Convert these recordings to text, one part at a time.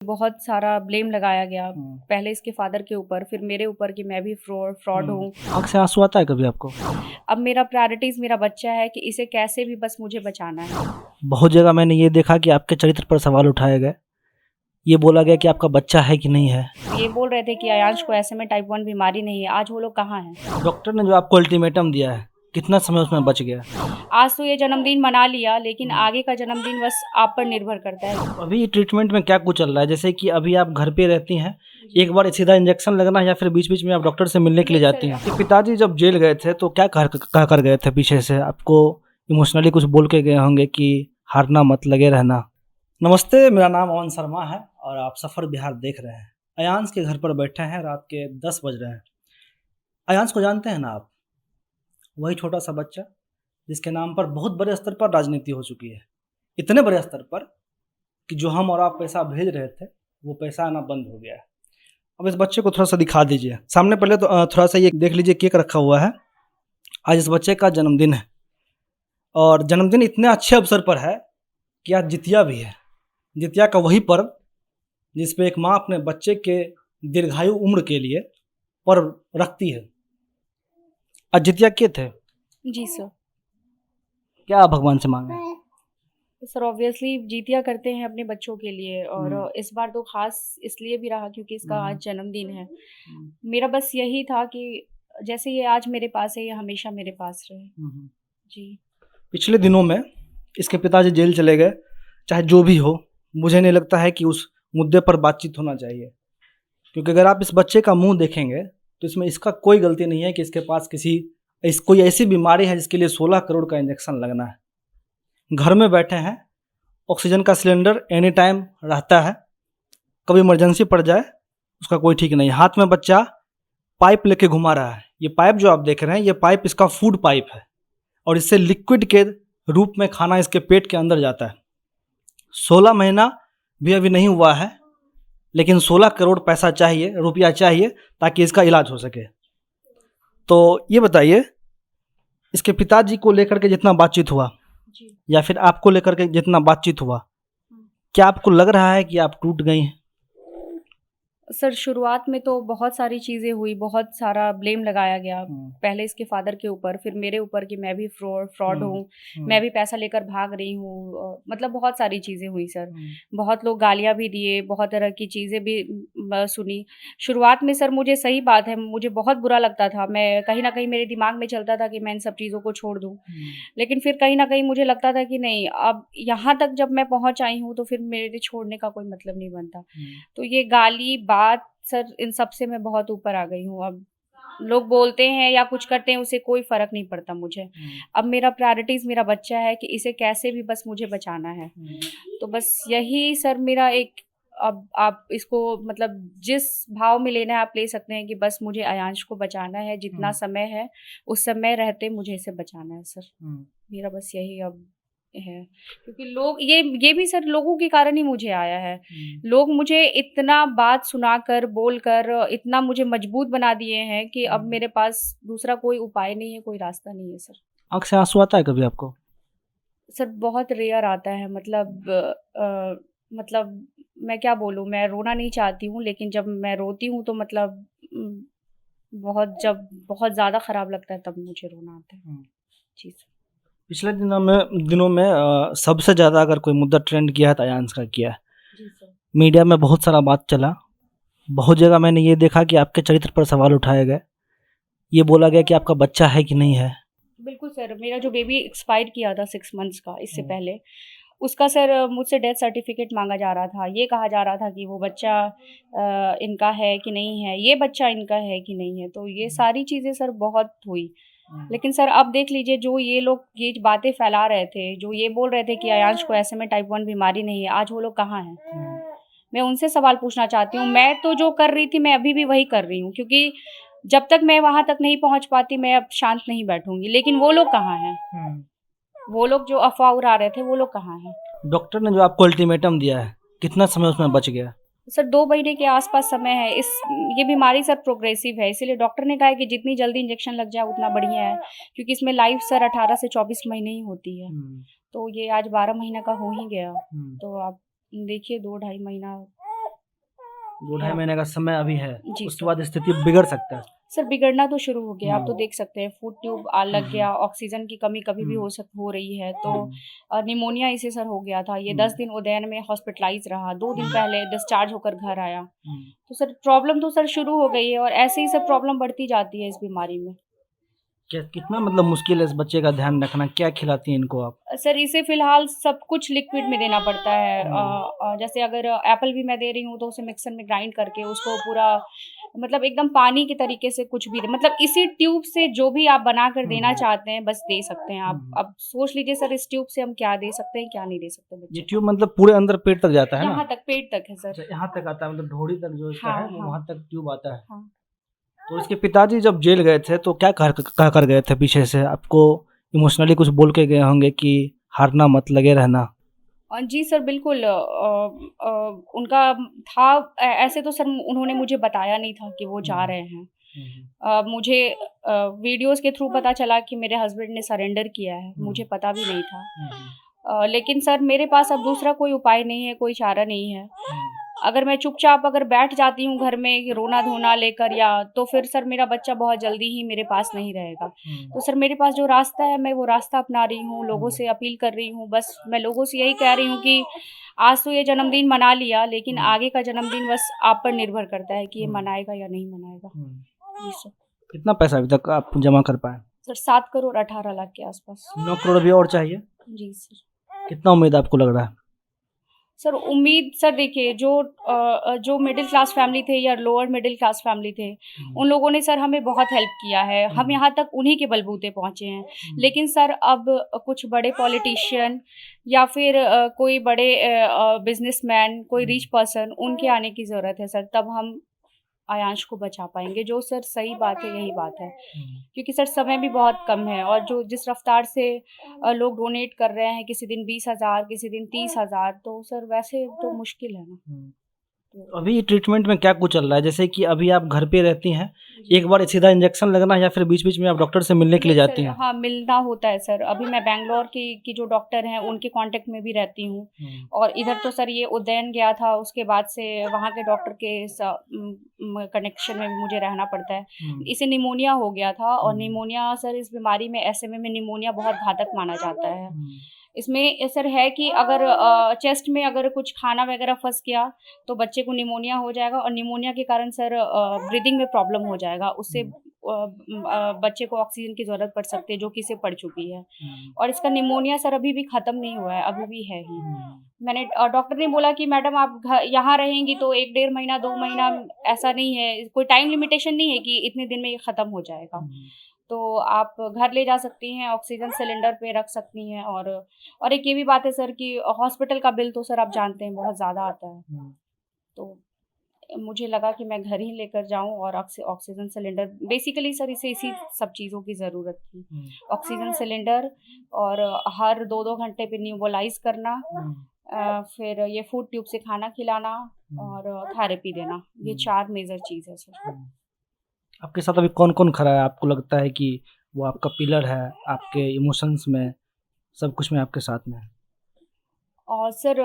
बहुत सारा ब्लेम लगाया गया। हुँ। पहले इसके फादर के ऊपर, फिर मेरे ऊपर कि मैं भी फ्रॉड हूँ। आँख से आँसू आता है कभी आपको? अब मेरा प्रायोरिटीज़ मेरा बच्चा है कि इसे कैसे भी बस मुझे बचाना है। बहुत जगह मैंने ये देखा कि आपके चरित्र पर सवाल उठाए गए। ये बोला गया कि आपका बच्चा है कि नहीं है? ये बोल रहे थे कि अयांश को ऐसे में टाइप 1 बीमारी नहीं है। आज वो लोग कहाँ हैं? डॉक्टर ने जो आपको अल्टीमेटम दिया है, कितना समय उसमें बच गया? आज तो ये जन्मदिन मना लिया, लेकिन आगे का जन्मदिन बस आप पर निर्भर करता है। अभी ट्रीटमेंट में क्या कुछ चल रहा है? जैसे कि अभी आप घर पे रहती हैं, एक बार सीधा इंजेक्शन लगना है या फिर बीच-बीच में आप डॉक्टर से मिलने के लिए जाती हैं? आपके पिताजी जब जेल गए थे तो क्या कह कर गए थे पीछे से? आपको इमोशनली कुछ बोल के गए होंगे कि हारना मत, लगे रहना। नमस्ते, मेरा नाम अमन शर्मा है और आप सफ़र बिहार देख रहे हैं। अयांश के घर पर बैठे हैं, रात के 10 बज रहे हैं। अयांश को जानते हैं ना आप? वही छोटा-सा बच्चा जिसके नाम पर बहुत बड़े स्तर पर राजनीति हो चुकी है। इतने बड़े स्तर पर कि जो हम और आप पैसा भेज रहे थे, वो पैसा आना बंद हो गया है। अब इस बच्चे को थोड़ा-सा दिखा दीजिए। सामने पहले तो थोड़ा-सा ये देख लीजिए, केक रखा हुआ है। आज इस बच्चे का जन्मदिन है और जन्मदिन इतने अच्छे अवसर पर है कि आज जितिया भी है। जितिया का वही पर्व जिस पे एक माँ अपने बच्चे के दीर्घायु उम्र के लिए पर्व रखती है। आज जितिया के थे, जी सर। क्या आप भगवान से माँगे? सर ऑब्वियसली जीतिया करते हैं अपने बच्चों के लिए, और हुँ। इस बार तो ख़ास इसलिए भी रहा क्योंकि इसका आज हुँ। जन्मदिन है। हुँ। मेरा बस यही था कि जैसे ये आज मेरे पास है, ये हमेशा मेरे पास रहे। हुँ, हुँ। जी। पिछले दिनों में इसके पिताजी जेल चले गए, चाहे जो भी हो, मुझे नहीं लगता है कि उस मुद्दे पर बातचीत होना चाहिए। क्योंकि अगर आप इस बच्चे का मुँह देखेंगे, तो इसमें इसका कोई गलती नहीं है कि इसके पास कोई ऐसी बीमारी है जिसके लिए 16 करोड़ का इंजेक्शन लगना है। घर में बैठे हैं, ऑक्सीजन का सिलेंडर एनी टाइम रहता है, कभी इमरजेंसी पड़ जाए, उसका कोई ठीक नहीं। हाथ में बच्चा पाइप लेके घुमा रहा है। ये पाइप जो आप देख रहे हैं, ये पाइप इसका फूड पाइप है और इससे लिक्विड के रूप में खाना इसके पेट के अंदर जाता है। 16 महीना भी अभी नहीं हुआ है, लेकिन 16 करोड़ पैसा चाहिए, रुपया चाहिए ताकि इसका इलाज हो सके। तो ये बताइए, इसके पिताजी को लेकर के जितना बातचीत हुआ जी। या फिर आपको लेकर के जितना बातचीत हुआ, हुँ। क्या आपको लग रहा है कि आप टूट गई हैं? सर शुरुआत में तो बहुत सारी चीज़ें हुई, बहुत सारा ब्लेम लगाया गया। हुँ। पहले इसके फादर के ऊपर, फिर मेरे ऊपर कि मैं भी फ्रॉड हुँ। हूँ, मैं हुँ। भी पैसा लेकर भाग रही हूँ। मतलब बहुत सारी चीज़ें हुई सर। हुँ। बहुत लोग गालियाँ भी दिए, बहुत तरह की चीज़ें भी सुनी। शुरुआत में सर मुझे सही बात है, मुझे बहुत बुरा लगता था। मैं कहीं न कहीं मेरे दिमाग में चलता था कि मैं इन सब चीज़ों को छोड़ दूँ। हुँ। लेकिन फिर कहीं न कहीं मुझे लगता था कि नहीं, अब यहाँ तक जब मैं पहुँच आई हूँ, तो फिर मेरे छोड़ने का कोई मतलब नहीं बनता। हुँ। तो ये गाली, बात सर इन सब से मैं बहुत ऊपर आ गई हूँ अब। लोग बोलते हैं या कुछ करते हैं, उससे कोई फ़र्क नहीं पड़ता मुझे। हुँ। अब मेरा प्रायोरिटीज़ मेरा बच्चा है कि इसे कैसे भी बस मुझे बचाना है। हुँ। तो बस यही सर मेरा एक, अब आप इसको मतलब जिस भाव में लेना है आप ले सकते हैं कि बस मुझे अयांश को बचाना है, जितना हुँ। समय है, उस समय रहते मुझे इसे बचाना है सर। हुँ। मेरा बस यही अब है। क्योंकि लोग ये भी सर लोगों के कारण ही मुझे आया है। हुँ। लोग मुझे इतना बात सुनाकर, बोलकर इतना मुझे मजबूत बना दिए हैं कि अब हुँ। मेरे पास दूसरा कोई उपाय नहीं है, कोई रास्ता नहीं है सर। आँख से आँसू आता है कभी आपको? सर बहुत रेयर आता है, मतलब मैं क्या बोलूँ, मैं रोना नहीं चाहती हूँ, लेकिन जब मैं रोती हूँ तो मतलब जब बहुत ज़्यादा खराब लगता है तब मुझे रोना आता है। हुँ। जी सर। पिछले दिनों में सबसे ज़्यादा अगर कोई मुद्दा ट्रेंड किया है तो अयांश का किया है। जी सर। मीडिया में बहुत सारा बात चला। बहुत जगह मैंने ये देखा कि आपके चरित्र पर सवाल उठाए गए। ये बोला गया कि आपका बच्चा है कि नहीं है? बिल्कुल सर, मेरा जो बेबी एक्सपायर किया था 6 मंथ्स का इससे हुँ। पहले, उसका सर मुझसे डेथ सर्टिफ़िकेट माँगा जा रहा था। ये कहा जा रहा था कि वो बच्चा इनका है कि नहीं है, ये बच्चा इनका है कि नहीं है। तो ये हुँ। सारी चीज़ें सर बहुत हुई। हुँ। लेकिन सर अब देख लीजिए, जो ये लोग ये बातें फैला रहे थे, जो ये बोल रहे थे कि अयांश को ऐसे में टाइप 1 बीमारी नहीं है, आज वो लोग कहाँ हैं? हुँ। मैं उनसे सवाल पूछना चाहती हूँ। मैं तो जो कर रही थी, मैं अभी भी वही कर रही हूँ, क्योंकि जब तक मैं वहाँ तक नहीं पहुँच पाती, मैं अब शांत नहीं बैठूँगी। लेकिन वो लोग कहाँ हैं? हुँ। वो लोग जो अफ़वाह उड़ा रहे थे, वो लोग कहाँ हैं? डॉक्टर ने जो आपको अल्टीमेटम दिया है, कितना समय उसमें बच गया? सर 2 महीने के आस-पास समय है। ये बीमारी सर प्रोग्रेसिव है, इसीलिए डॉक्टर ने कहा है कि जितनी जल्दी इंजेक्शन लग जाए उतना बढ़िया है, क्योंकि इसमें लाइफ़ सर 18 से 24 महीने ही होती है। हुँ। तो ये आज 12 महीने का हो ही गया। हुँ। तो आप देखिए 2 ढाई महीना 2 ढाई हाँ महीने का समय अभी है, जी उसके सर। बाद स्थिति बिगड़ सकता है। सर बिगड़ना तो शुरू हो गया, आप तो हम्म, देख सकते हैं फूड ट्यूब लग हम्म, गया, ऑक्सीजन की कमी कभी भी हम्म, हो रही है, तो हम्म, निमोनिया इसे सर हो गया था। ये 10 हम्म, दिन उदयन में हॉस्पिटलाइज रहा, 2 दिन हम्म, पहले डिस्चार्ज होकर घर आया। हम्म। तो सर प्रॉब्लम तो सर शुरू हो गई है और ऐसे ही सब प्रॉब्लम बढ़ती जाती है इस बीमारी में। क्या कितना मतलब मुश्किल है इस बच्चे का ध्यान रखना? क्या खिलाती हैं इनको आप? सर इसे फ़िलहाल सब कुछ लिक्विड में देना पड़ता है। हम्म, जैसे अगर एप्पल भी मैं दे रही हूँ तो उसे मिक्सर में ग्राइंड करके उसको पूरा मतलब एकदम पानी के तरीके से कुछ भी मतलब इसी ट्यूब से जो भी आप बनाकर देना हम्म, चाहते हैं बस दे सकते हैं आप। हम्म। अब सोच लीजिए सर इस ट्यूब से हम क्या दे सकते हैं, क्या नहीं दे सकते ये बच्चे को। ट्यूब मतलब पूरे अंदर पेट तक जाता है ना? यहाँ तक पेट तक है सर। अच्छा, यहाँ तक आता है, मतलब ढोड़ी तक जो इसका हाँ, है वो हाँ, वहाँ तक ट्यूब आता है। हाँ। तो इसके पिताजी जब जेल गए थे तो क्या कह कर गए थे पीछे से? आपको इमोशनली कुछ बोल के गए होंगे कि हारना मत, लगे रहना? जी सर बिल्कुल उनका था ऐसे तो सर उन्होंने मुझे बताया नहीं था कि वो जा हम्म, रहे हैं। हम्म, मुझे वीडियोज़ के थ्रू पता चला कि मेरे हस्बैंड ने सरेंडर किया है, मुझे हम्म, पता भी नहीं था। हम्म, लेकिन सर मेरे पास अब दूसरा कोई उपाय नहीं है, कोई चारा नहीं है। हम्म, अगर मैं चुपचाप अगर बैठ जाती हूँ घर में रोना-धोना लेकर या तो फिर सर मेरा बच्चा बहुत जल्दी ही मेरे पास नहीं रहेगा। हम्म, तो सर मेरे पास जो रास्ता है मैं वो रास्ता अपना रही हूँ, लोगों हम्म, से अपील कर रही हूँ। बस मैं लोगों से यही कह रही हूँ कि आज तो ये जन्मदिन मना लिया, लेकिन हम्म, आगे का जन्मदिन बस आप पर निर्भर करता है कि ये हम्म, मनाएगा या नहीं मनाएगा। हम्म। जी सर। कितना पैसा अभी तक आप जमा कर पाए? सर 7 करोड़ 18 लाख के आसपास। 9 करोड़ अभी और चाहिए? जी सर। कितना उम्मीद आपको लग रहा है? सर उम्मीद सर देखिए जो मिडिल क्लास फैमिली थे या लोअर मिडिल क्लास फैमिली थे, हम्म, उन लोगों ने सर हमें बहुत हेल्प किया है। हम हम्म, यहाँ तक उन्हीं के बलबूते पहुँचे हैं। हम्म, लेकिन सर अब कुछ बड़े पॉलिटिशियन या फिर कोई बड़े बिज़नेसमैन, कोई रिच हम्म, पर्सन उनके आने की ज़रूरत है सर, तब हम आयांश को बचा पाएँगे। जो सर सही बात है, यही बात है। हम्म। क्योंकि सर समय भी बहुत कम है और जो जिस रफ़्तार से लोग डोनेट कर रहे हैं, किसी दिन 20,000 किसी दिन 30,000 तो सर वैसे तो मुश्किल है ना। हम्म। तो अभी ट्रीटमेंट में क्या कुछ चल रहा है? जैसे कि अभी आप घर पे रहती हैं, जी। एक बार सीधा इंजेक्शन लगना है या फिर बीच-बीच में आप डॉक्टर से मिलने के लिए नहीं सर जाती हैं? हाँ, मिलना होता है सर। अभी मैं बैंगलोर की जो डॉक्टर हैं, उनके कॉन्टैक्ट में भी रहती हूँ हुँ, और इधर तो सर ये उज्जैन गया था, उसके बाद से वहाँ के डॉक्टर के कनेक्शन में भी मुझे रहना पड़ता है। हुँ, इसे निमोनिया हो गया था और हुँ, निमोनिया सर इस बीमारी में एसएमए में निमोनिया बहुत घातक माना जाता है। हुँ, इसमें सर है कि अगर चेस्ट में अगर कुछ खाना वगैरह फँस गया, तो बच्चे को निमोनिया हो जाएगा और निमोनिया के कारण सर ब्रीथिंग में प्रॉब्लम हो जाएगा। उससे हुँ, बच्चे को ऑक्सीजन की ज़रूरत पड़ सकती है, जो कि इसे पड़ चुकी है। हुँ, और इसका निमोनिया सर अभी भी ख़त्म नहीं हुआ है, अभी भी है ही। हुँ, मैंने डॉक्टर ने बोला कि मैडम आप यहाँ रहेंगी तो 1 डेढ़ महीना, 2 महीना ऐसा नहीं है, कोई टाइम लिमिटेशन नहीं है कि इतने दिन में ये ख़त्म हो जाएगा। हुँ, तो आप घर ले जा सकती हैं, ऑक्सीजन सिलेंडर पे रख सकती हैं और एक ये भी बात है सर कि हॉस्पिटल का बिल तो सर आप जानते हैं बहुत ज़्यादा आता है। हुँ, तो मुझे लगा कि मैं घर ही लेकर जाऊँ और ऑक्सीजन सिलेंडर बेसिकली सर इसे इसी सब चीज़ों की ज़रूरत थी। हुँ, ऑक्सीजन सिलेंडर और हर 2-2 घंटे पे नेबुलाइज़ करना, हुँ, फिर ये फूड ट्यूब से खाना खिलाना हुँ, और थेरेपी देना। ये हुँ, 4 मेजर चीज़ है सर। हुँ। आपके साथ अभी कौन-कौन खड़ा है? आपको लगता है कि वो आपका पिलर है, आपके इमोशंस में, सब कुछ में आपके साथ में है? और सर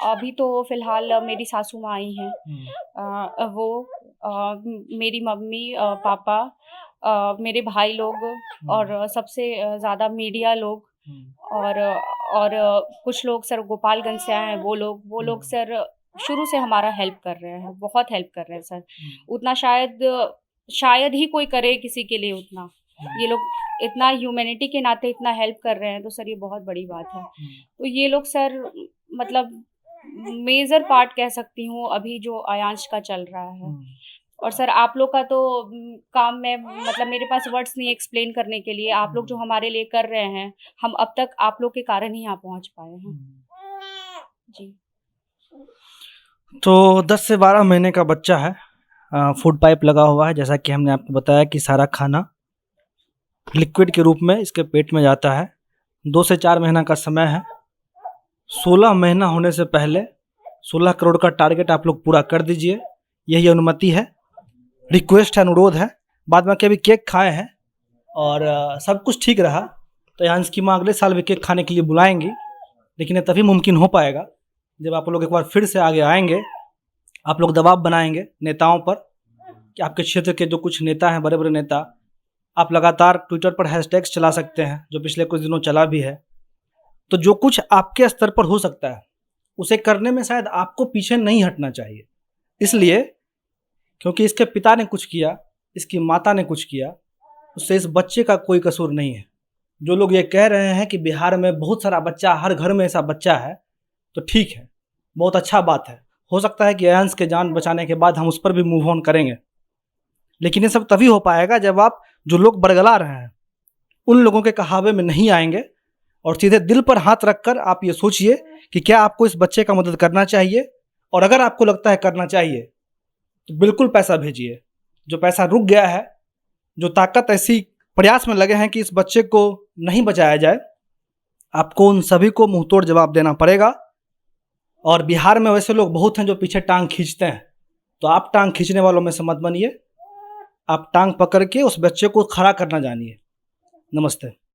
अभी तो फ़िलहाल मेरी सासू माँ आई हैं। हुँ, वो मेरी मम्मी पापा मेरे भाई लोग हुँ, और सबसे ज़्यादा मीडिया लोग हुँ, और कुछ लोग सर गोपालगंज से आए हैं वो लोग हुँ, सर शुरू से हमारा हेल्प कर रहे हैं, बहुत हेल्प कर रहे हैं सर। हुँ, उतना शायद शायद ही कोई करे किसी के लिए उतना। हुँ, ये लोग इतना ह्यूमैनिटी के नाते इतना हेल्प कर रहे हैं तो सर ये बहुत बड़ी बात है। हुँ, तो ये लोग सर मतलब मेजर पार्ट कह सकती हूँ अभी जो आयांश का चल रहा है। हुँ, और सर आप लोग का तो काम में मतलब मेरे पास वर्ड्स नहीं एक्सप्लेन करने के लिए, आप लोग जो हुँ, हमारे लिए कर रहे हैं, हम अब तक आप लोग के कारण ही यहाँ पहुँच पाए हैं। हुँ। जी। तो 10 से 12 महीने का बच्चा है, फूड पाइप लगा हुआ है, जैसा कि हमने आपको बताया कि सारा खाना लिक्विड के रूप में इसके पेट में जाता है। 2 से 4 महीना का समय है। 16 महीना होने से पहले 16 करोड़ का टारगेट आप लोग पूरा कर दीजिए, यही अनुमति है, रिक्वेस्ट है, अनुरोध है। बाद में अभी केक खाए हैं और सब कुछ ठीक रहा तो यांश की माँ अगले साल भी केक खाने के लिए बुलाएंगी, लेकिन ये तभी मुमकिन हो पाएगा जब आप लोग एक बार फिर से आगे आएंगे आप लोग दबाव बनाएंगे नेताओं पर कि आपके क्षेत्र के जो कुछ नेता हैं, बड़े बड़े नेता, आप लगातार ट्विटर पर हैशटैग्स चला सकते हैं, जो पिछले कुछ दिनों चला भी है। तो जो कुछ आपके स्तर पर हो सकता है उसे करने में शायद आपको पीछे नहीं हटना चाहिए, इसलिए क्योंकि इसके पिता ने कुछ किया, इसकी माता ने कुछ किया, उससे इस बच्चे का कोई कसूर नहीं है। जो लोग ये कह रहे हैं कि बिहार में बहुत सारा बच्चा, हर घर में ऐसा बच्चा है, तो ठीक है, बहुत अच्छा बात है। हो सकता है कि अयांश के जान बचाने के बाद हम उस पर भी मूव ऑन करेंगे, लेकिन ये सब तभी हो पाएगा जब आप जो लोग बरगला रहे हैं उन लोगों के कहावे में नहीं आएंगे और सीधे दिल पर हाथ रखकर आप ये सोचिए कि क्या आपको इस बच्चे का मदद करना चाहिए, और अगर आपको लगता है करना चाहिए तो बिल्कुल पैसा भेजिए। जो पैसा रुक गया है, जो ताकत ऐसी प्रयास में लगे हैं कि इस बच्चे को नहीं बचाया जाए, आपको उन सभी को मुंहतोड़ जवाब देना पड़ेगा। और बिहार में वैसे लोग बहुत हैं जो पीछे टांग खींचते हैं, तो आप टांग खींचने वालों में से मत बनिए। आप टांग पकड़ के उस बच्चे को खड़ा करना जानिए। नमस्ते।